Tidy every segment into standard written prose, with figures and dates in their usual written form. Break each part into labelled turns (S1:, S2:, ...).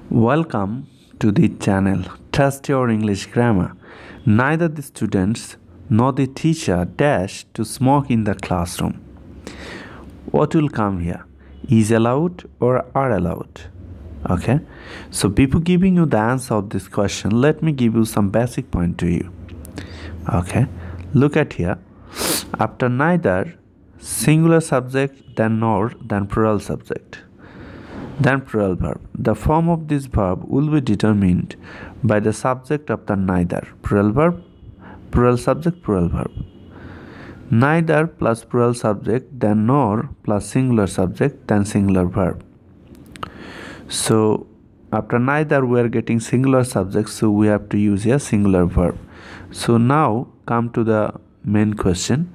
S1: Welcome to the channel Test Your English Grammar. Neither the students nor the teacher dash to smoke in the classroom. What will come here? Is allowed or are allowed? Okay, so before giving you the answer of this question, let me give you some basic point to you. Okay, look at here. After neither, singular subject, then nor, then plural subject, then plural verb. The form of this verb will be determined by the subject of the neither. Plural verb, plural subject, plural verb. Neither plus plural subject, then nor plus singular subject, then singular verb. So after neither we are getting singular subject, so we have to use a singular verb. So now come to the main question.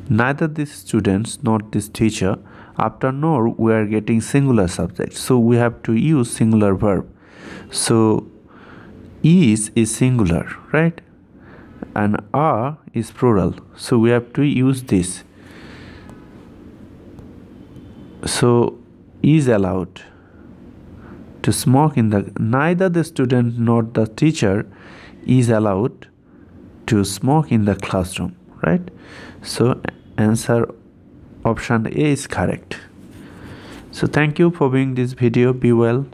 S1: Neither these students nor this teacher. After nor we are getting singular subject, so we have to use singular verb. So is singular, right? And are is plural, so we have to use this. So is allowed to smoke in the, neither the student nor the teacher is allowed to smoke in the classroom, right? So answer option A is correct. So thank you for viewing this video. Be well.